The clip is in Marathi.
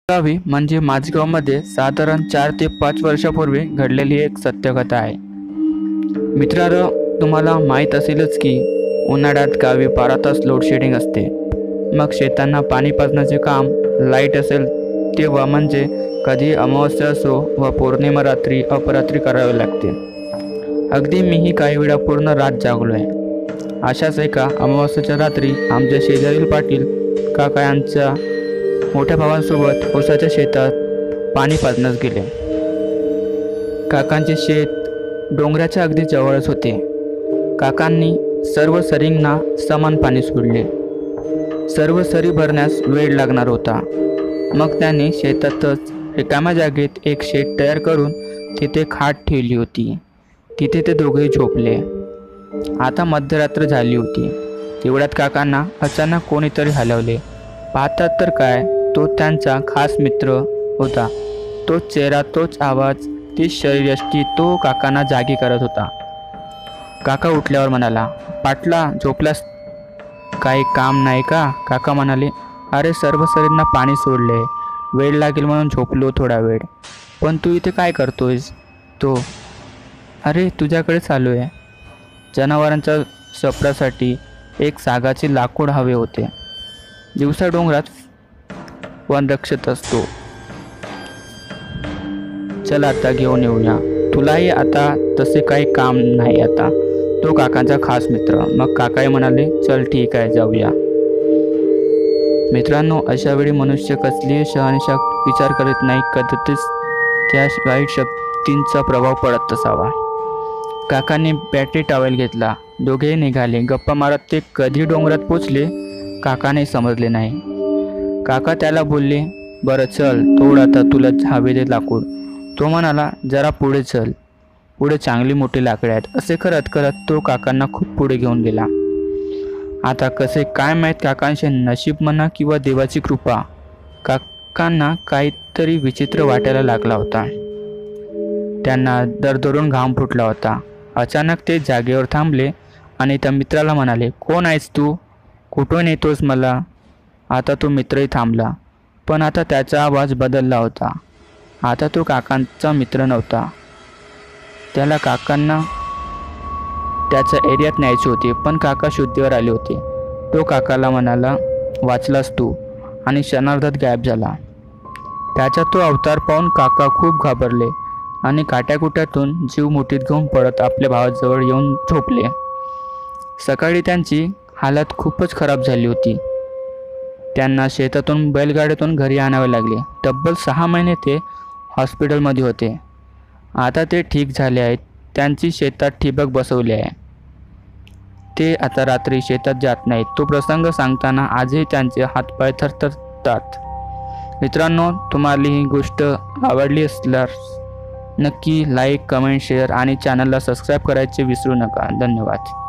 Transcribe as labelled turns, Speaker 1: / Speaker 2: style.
Speaker 1: गावी म्हणजे माझगावमध्ये साधारण 4 ते 5 वर्षापूर्वी घडलेली एक सत्यकथा आहे. मित्रांनो, तुम्हाला माहीत असेलच की उन्हाळ्यात गावी 12 तास लोडशेडिंग असते. मग शेतांना पाणी पाजण्याचे काम लाईट असेल तेव्हा म्हणजे कधी अमावस्या असो व पौर्णिमा रात्री अपरात्री करावे लागते. अगदी मीही काही वेळा पूर्ण रात जागलो आहे. अशाच एका अमावस्येच्या रात्री आमच्या शेजारील पाटील काका यांच्या मोठ्या भावांसोबत ऊसाच्या शेतात पाणी पाजण्यास गेले. काकांचे शेत डोंगराच्या अगदी जवळच होते. काकांनी सर्व सरींना समान पाणी सोडले. सर्व सरी भरण्यास वेळ लागणार होता. मग त्यांनी शेतातच रिकाम्या जागेत एक शेड तयार करून तिथे खाट ठेवली होती. तिथे ते दोघेही झोपले. आता मध्यरात्र झाली होती. तेवढ्यात काकांना अचानक कोणीतरी हलवले. पाहतात तर काय, तो त्यांचा खास मित्र होता. तोच चेहरा, तोच आवाज, तीच शरीरयष्टी तो काकांना जागी करत होता. काका उठल्यावर म्हणाला, पाटला झोपलास, काही काम नाही का? काका म्हणाले, अरे सर्व सरींना पाणी सोडले, वेळ लागेल म्हणून झोपलो थोडा वेळ. पण तू इथे काय करतोयस? तो, अरे तुझ्याकडेच आलो आहे. जनावरांच्या सपडासाठी एक सागाचे लाकूड हवे होते. दिवसा डोंगरात वन रक्षत असतो. चल आता घेऊन येऊया. तुलाही आता तसे काही काम नाही आता. तो काकांचा खास मित्र. मग काकाही म्हणाले, चल ठीक आहे, जाऊया. मित्रांनो, अशा वेळी मनुष्य कसलीही शहानिशा विचार करीत नाही. कदाचित त्या वाईट शक्तींचा प्रभाव पडत असावा. काकांनी बॅटरी टॉवेल घेतला. दोघेही निघाले. गप्पा मारत ते कधी डोंगरात पोचले काकाने समजले नाही. काका त्याला बोलले, बरं चल, तोड आता तुला हवे ते लाकूड. तो म्हणाला, जरा पुढे चल, पुढे चांगली मोठी लाकडे आहेत. असे करत करत तो काकांना खूप पुढे घेऊन गेला. आता कसे काय माहीत, काकांचे नशीब म्हणा किंवा देवाची कृपा, काकांना काहीतरी विचित्र वाटायला लागला होता. त्यांना दरदरून घाम फुटला होता. अचानक ते जागेवर थांबले आणि त्या मित्राला म्हणाले, कोण आहेस तू? कुठून येतोस मला? आता तो मित्रही थांबला. पण आता त्याचा आवाज बदलला होता. आता तो काकांचा मित्र नव्हता. त्याला काकांना त्याच्या एरियात न्यायचे होते, पण काका शुद्धीवर आले होते. तो काकाला म्हणाला, वाचलास तू, आणि क्षणार्धात गायब झाला. त्याचा तो अवतार पाहून काका खूप घाबरले आणि काट्याकुट्यातून जीव मुठीत घेऊन पडत आपल्या भावाजवळ येऊन झोपले. सकाळी त्यांची हालत खूपच खराब झाली होती. त्यांना शेतातून बैलगाड्यातून घरी आणावे लागले. तब्बल 6 महिने ते हॉस्पिटलमध्ये होते. आता ते ठीक झाले आहेत. त्यांची शेतात ठिबक बसवले आहे. ते आता रात्री शेतात जात नाहीत. तो प्रसंग सांगताना आजही त्यांचे हातपाय थरथरतात. मित्रांनो, तुम्हाला ही गोष्ट आवडली असल्यास नक्की लाईक, कमेंट, शेअर आणि चॅनलला सबस्क्राईब करायचे विसरू नका. धन्यवाद.